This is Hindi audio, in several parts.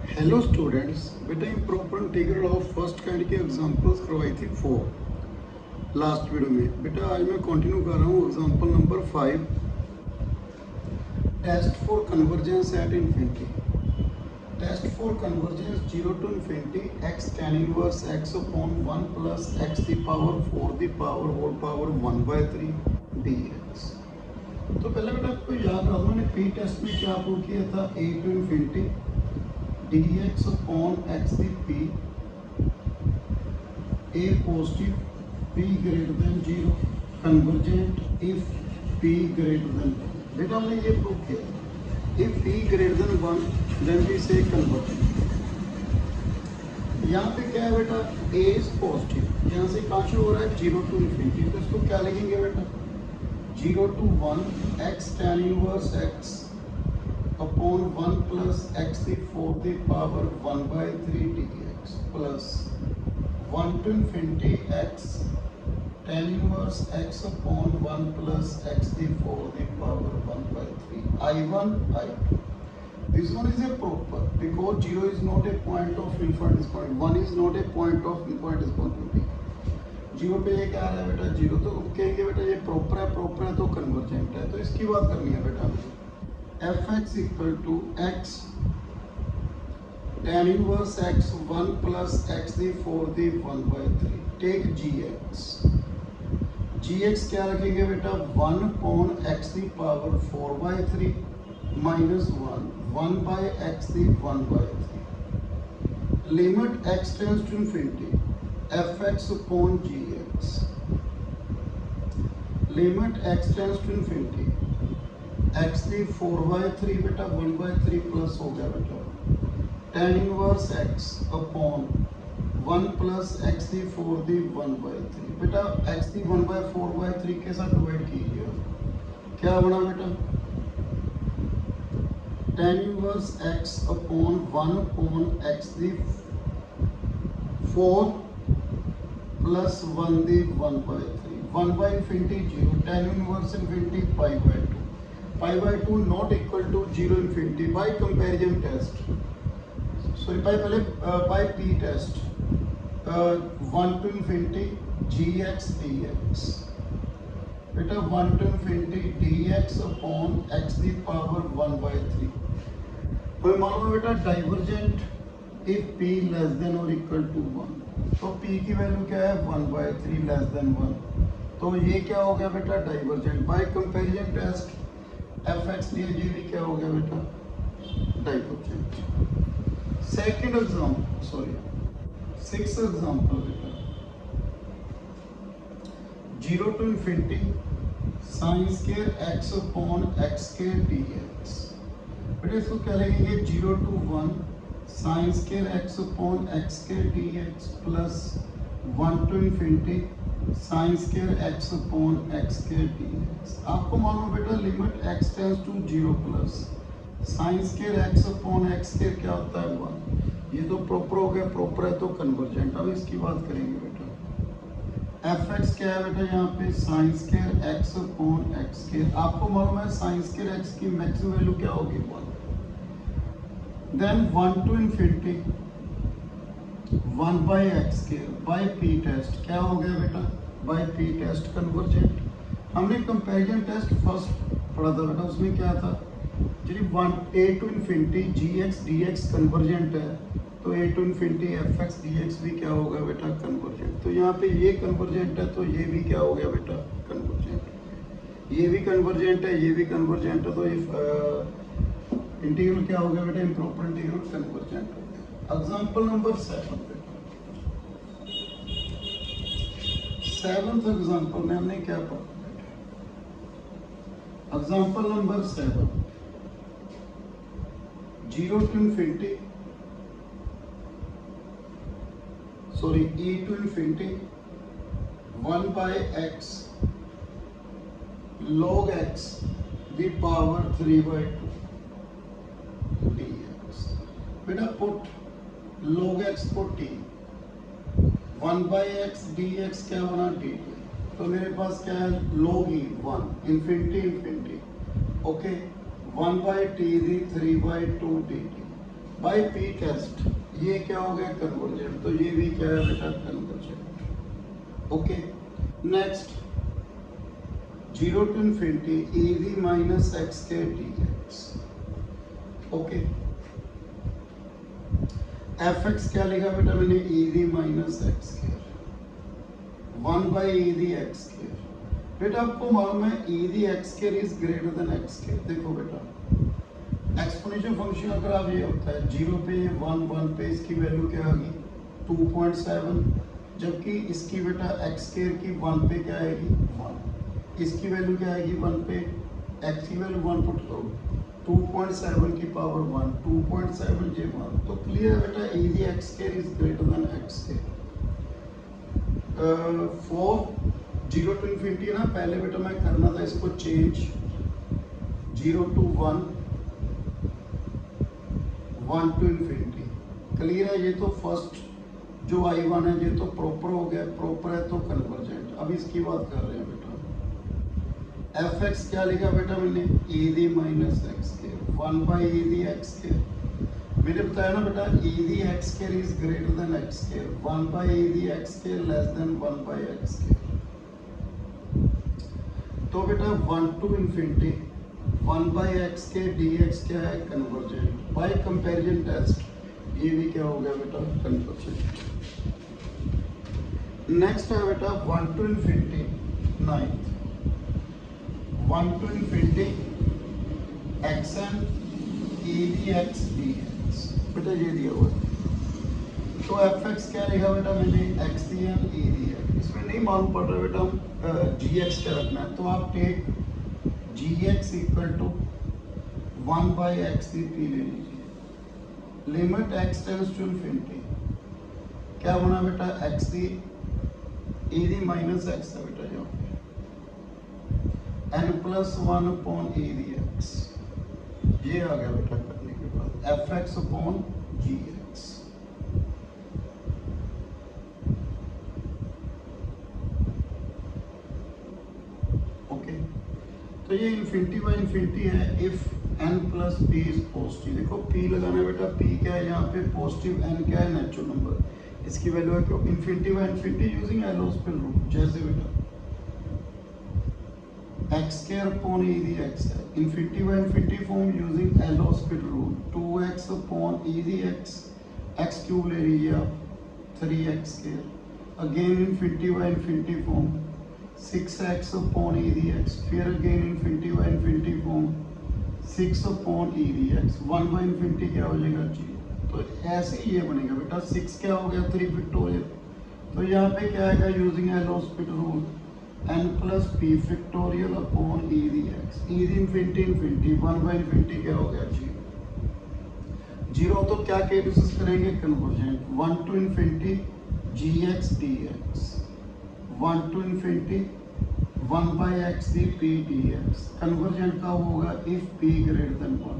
हेलो स्टूडेंट्स, बेटा improper integral of first kind के एग्जांपल्स करवाई थी 4 लास्ट वीडियो में। बेटा आज मैं कंटिन्यू कर रहा हूँ example number 5, test for convergence at infinity. Test for convergence 0 to infinity x tan inverse x upon 1 plus x the power 4 the power whole power 1/3 dx। तो पहले बेटा आपको याद रहा, मैंने पी टेस्ट में क्या प्रूव किया था, a to infinity dx upon x the p a positive p greater than 0 convergent if p greater than 1। बेटा हमने ये प्रूव किया, if p greater than 1 then we say convergent। यहाँ पे क्या है बेटा, a is positive, यहाँ से कहाँ शुरू हो रहा है 0 to infinity, तो इसको क्या लिखेंगे बेटा 0 to 1 x tan inverse x upon 1 plus x the 4 the power 1/3 dx plus 1 to infinity x tan inverse x upon 1 plus x the 4 the power 1/3 I1 I2। This one is a proper because 0 is not a point of infinite point, 1 is not a point of infinite discontinuity। 0 पे ये क्या आ रहा है बेटा 0, तो कहेंगे बेटा ये प्रॉपर है तो कन्वर्जेंट है। तो इसकी बात करनी है बेटा, fx equal to x tan inverse x 1 plus x the 4 the 1/3। Take gx क्या रखेंगे बेटा 1 upon x the power 4/3 minus 1 by x the 1/3। Limit x tends to infinity fx upon gx। Limit x tends to infinity x की 4/3 बेटा 1/3 प्लस हो गया बेटा tan inverse x upon 1 plus x की 4 दी 1/3। बेटा x की 1/4/3 के साथ डिवाइड कीजिए, क्या बना बेटा tan inverse x upon 1 upon x की 4 plus 1 the 1/3 1 by infinity 0 tan inverse infinity pi/2 not equal to 0 infinity by comparison test, sorry पहले by p test 1 to infinity gx dx। बेटा 1 to infinity dx upon x the power 1/3। कोई मालूम है बेटा divergent if p less than or equal to 1, तो p की वैल्यू क्या है 1/3 less than 1, तो ये क्या हो गया बेटा divergent. By comparison test fx लिए ये भी क्या हो गया बेटा divergent. Second example, sorry sixth example बेटा 0 to infinity sin square x upon x square dx। बेटा इसको क्या लिखेंगे 0 to 1 sin square x upon x square dx plus 1 to infinity sin square x upon x square dx। आपको मालूम बेटा limit x tends to 0 plus sin square x upon x square क्या होता है 1। ये तो प्रॉपर हो गया, प्रॉपर है तो कन्वर्जेंट। अब इसकी बात करेंगे बेटा fx क्या है बेटा यहाँ पे sin square x upon x square। आपको मालूम है sin square x की मैक्सिमम वैल्यू क्या होगी 1। Then 1 to infinity 1 by x square by p test क्या हो गया बेटा by p टेस्ट कन्वर्जेंट। हमने कंपैरिजन टेस्ट फर्स्ट पढ़ा था बेटा, उसमें क्या था चलिए 1 a to infinity gx dx convergent है, तो a to infinity fx dx भी क्या होगा बेटा कन्वर्जेंट। तो यहाँ पे ये कन्वर्जेंट है तो ये भी क्या हो गया बेटा कन्वर्जेंट, ये भी कन्वर्जेंट है ये भी कन्वर्जेंट है, तो इंटीग्रल क्या हो गया बेटा इम्प्रॉपर इंटीग्रल कन्वर्जेंट हो गया। एग्जांपल नंबर 7 बेटा, सेवंथ एग्जांपल में हमने क्या पढ़ा बेटा, example number 7 0 to infinity sorry e to infinity 1 by x log x the power 3/2 dx। बेटा पुट log x को t 1 by x dx क्या बना dt, तो मेरे पास क्या है log e 1 infinity okay 1 by t the 3/2 dt by p test ये क्या हो गया कन्वर्जेंट, तो ये भी क्या है बेटा convergent. Okay next 0 to infinity e minus x k dx। Okay F x क्या लिखा बेटा मैंने e माइनस एक्स के 1 by e एक्स के। बेटा आपको मालूम है e एक्स के इज ग्रेटर देन एक्स के। देखो बेटा एक्सपोनेंशियल फंक्शन अगर आप ये होता है 0 पे 1 पे इसकी वैल्यू क्या आएगी 2.7, जबकि इसकी बेटा एक्स स्क्वायर की 1 पे क्या आएगी 1, इसकी वैल्यू क्या आएगी 1 पे, एक्स की वैल्यू 1 पुट करो 2.7 की पावर 1 2.7 जे 1, तो क्लियर है बेटा e x square is greater than x square. For 0 to infinity ना पहले बेटा मैं करना था इसको change 0 to 1 1 to infinity। Clear है, ये तो फर्स्ट जो I1 है ये तो प्रॉपर हो गया, प्रॉपर है तो कन्वर्जेंट। अब इसकी बात कर रहे हैं बेटा एफ एक्स क्या लिखा बेटा मैंने e माइनस एक्स के 1 by e एक्स के। मैंने बताया ना बेटा e एक्स के इज ग्रेटर देन एक्स के 1 by e एक्स के लेस देन 1 by एक्स के। तो बेटा 1 to infinity 1 by x के dx क्या है कन्वर्जेंट। बाय कंपैरिजन टेस्ट ये भी क्या हो गया बेटा कन्वर्जेंट। नेक्स्ट है बेटा 1 to infinity 9th 1 to infinity xn e dx dx बेटा ये दिया हुआ है। तो एफ एक्स क्या लिखा बेटा मैंने x d n e d x, इसमें नहीं मालूम पड़ रहा बेटा जी एक्स क्या रखना है, तो आप take g x equal to 1 by x d p ले लीजिए। Limit x tends to infinity क्या बना बेटा x d e d minus x है बेटा यहाँ पे n plus 1 upon e d x, ये आ गया बेटा करने के बाद f x upon g x. तो ये इन्फिनिटी बाई इन्फिनिटी है if n plus p is positive. देखो p लगाना है बेटा, p क्या है यहाँ पे पॉजिटिव, n क्या है नेचुरल नंबर, इसकी वैल्यू है क्यों infinity by infinity using L'Hospital rule. जैसे बेटा x square upon e the x है, infinity by infinity form using L'Hospital rule 2x upon e the x, x cube ले लीजिए आप 3x square, again infinity by infinity form 6x upon e the x, फिर again infinity by infinity form 6 upon e the x, 1 by infinity क्या हो जाएगा जी। तो ऐसे ही ये बनेगा बेटा 6 क्या हो गया 3 फैक्टोरियल, तो यहाँ पे क्या आएगा using L'Hospital rule n plus P factorial upon e the x, e the infinity infinity 1 by infinity क्या हो गया जी जीरो। तो क्या केसेस करेंगे convergent 1 to infinity gx dx 1 to infinity 1 by x the p dx। Convergent का होगा इफ p ग्रेटर देन 1,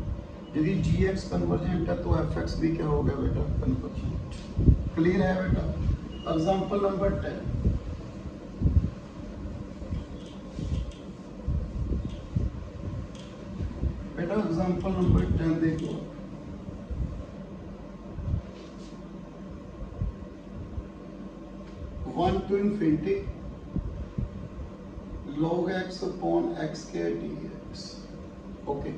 यदि gx कन्वर्जेंट है तो fx भी क्या हो गया बेटा कन्वर्जेंट। क्लियर है बेटा। एग्जांपल नंबर 10 बेटा, एग्जांपल नंबर 10 देखो 1 to infinity log x upon x के dx। ओके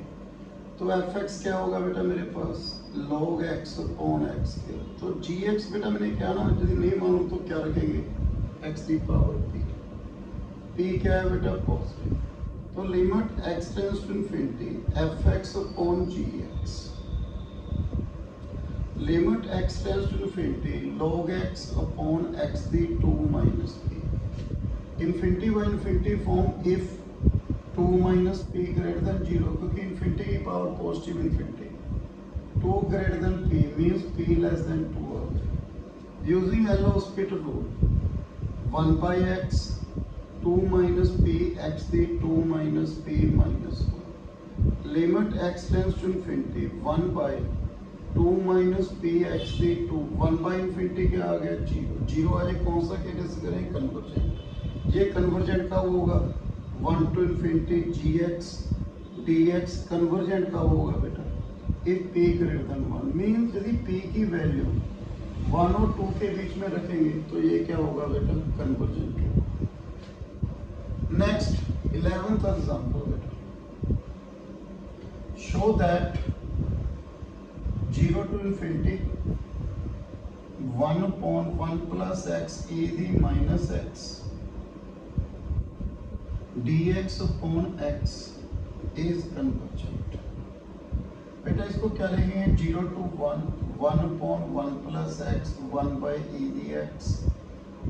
तो एफ एक्स क्या होगा बेटा मेरे पास log x upon x के, तो gx बेटा मैंने क्या ना यदि नहीं मालूम तो क्या रखेंगे x the power p, p क्या है बेटा पॉजिटिव, तो limit x tends to infinity F x upon gx, limit x tends to infinity log x upon x the 2 minus p, infinity by infinity form if 2 minus p greater than 0, क्योंकि इन्फिनिटी की power positive infinity 2 greater than p means p less than 2 using L'Hospital rule 1 by x 2 minus p x the 2 minus p minus 1, limit x tends to infinity 1 by 2 minus p x the 2 1 by infinity क्या आ गया जीरो, जीरो है कौन सा केस करें कन्वर्जेंट। ये कन्वर्जेंट का होगा 1 to infinity g x d x, convergent का होगा बेटा if p greater than 1 means यदि p की वैल्यू 1 और 2 के बीच में रखेंगे तो ये क्या होगा बेटा, कन्वर्जेंट होगा। नेक्स्ट 11th एग्जांपल बेटा, show that 0 to infinity 1 upon 1 plus x e the minus x dx upon x is convergent। बेटा इसको क्या लिखेंगे, 0 to 1 1 upon 1 plus x 1 by e dx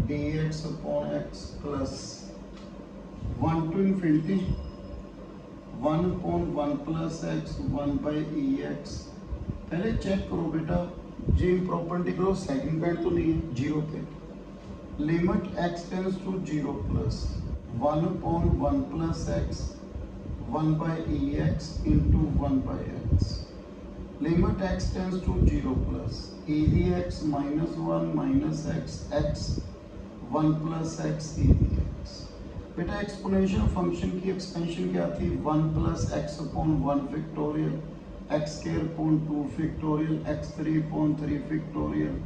dx upon x plus 1 to infinity 1 upon 1 plus x 1 by e x। पहले चेक करो बेटा g improper integral second kind तो नहीं है, जीरो पे। Limit x tends to 0 plus 1 upon 1 plus x 1 by ex into 1 by x। Limit x tends to 0 plus e dx minus 1 minus x x 1 plus x e dx। बेटा एक्सपोनेंशियल फंक्शन की एक्सपेंशन क्या थी, 1 plus x upon 1 factorial x square upon 2 factorial x 3 upon 3 factorial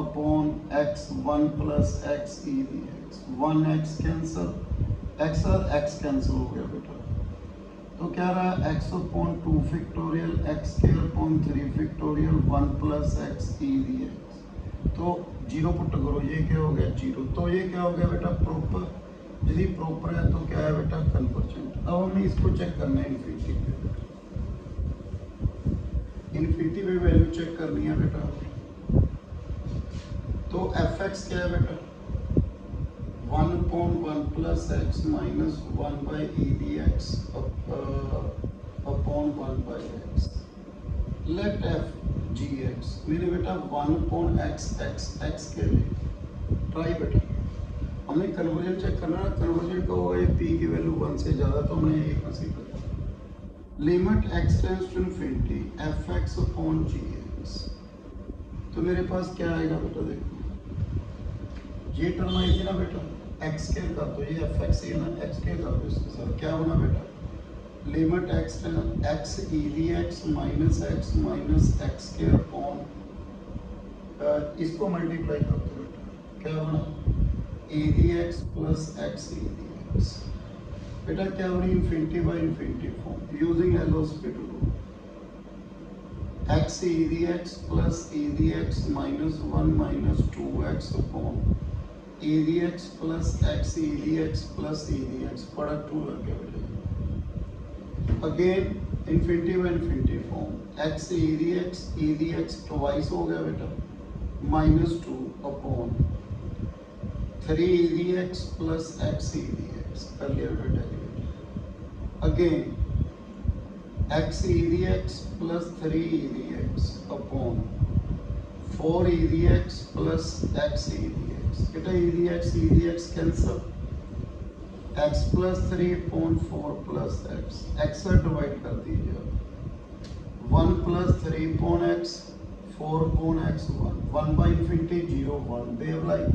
upon x 1 plus x e dx। 1x cancel, x और x कैंसल हो गया बेटा, तो क्या रहा, x upon 2 factorial x square upon 3 factorial 1 plus x e dx। तो जीरो पुट करो, ये क्या हो गया, जीरो। तो ये क्या हो गया बेटा, प्रॉपर। यदि प्रॉपर है तो क्या है बेटा, कन्वर्जेंट। अब हमें इसको चेक करना है इन्फिनिटी पे, इन्फिनिटी पे वैल्यू चेक करनी है बेटा। तो fx क्या है बेटा, 1 upon 1 plus x minus 1 by e dx upon 1 by x। Let f gx मेरे बेटा 1 upon x x x के लिए ट्राई बेटा। हमने कन्वर्जेंट चेक करना है, कन्वर्जेंट का होगा ये p की वैल्यू 1 से ज़्यादा, तो हमने ये कंसीडर किया। Limit x tends to infinity fx upon gx। तो मेरे पास क्या आएगा बेटा, देखो ये टर्म आई थी ना बेटा x स्क्वायर का, तो ये fx ही है ना, x स्क्वायर का, तो इसके साथ क्या बना बेटा, limit x e dx minus x square upon इसको मल्टीप्लाई करते हो बेटा, क्या बना e dx plus x e dx। बेटा क्या बनी, infinity by infinity form using L'Hospital rule. x e dx plus e dx minus 1 minus 2x upon e dx plus x e dx plus e dx, product two लग गया बेटा। Again infinity by infinity form, x e dx twice हो गया बेटा, minus 2 upon 3 e dx plus x e dx कर लिया बेटा। Again x e dx plus 3 e dx upon 4 e dx plus x e dx। बेटा e dx cancel, x plus 3 upon 4 plus x से डिवाइड कर दीजिए, 1 plus 3 upon x 4 upon x 1 by infinity 0 1 दे लाइक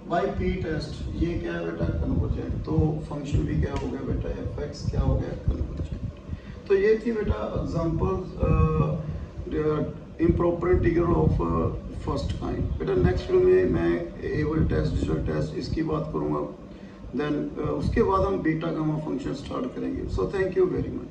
बाई पी टेस्ट। ये क्या है बेटा, कन्वर्जेंट। तो फंक्शन भी क्या हो गया बेटा, fx क्या हो गया, कन्वर्जेंट। तो ये थी बेटा example improper integral of first kind. बेटा नेक्स्ट वीडियो में मैं एबल टेस्ट, डिजिटल टेस्ट इसकी बात करूँगा, देन उसके बाद हम बीटा गामा फंक्शन स्टार्ट करेंगे। So thank you very much.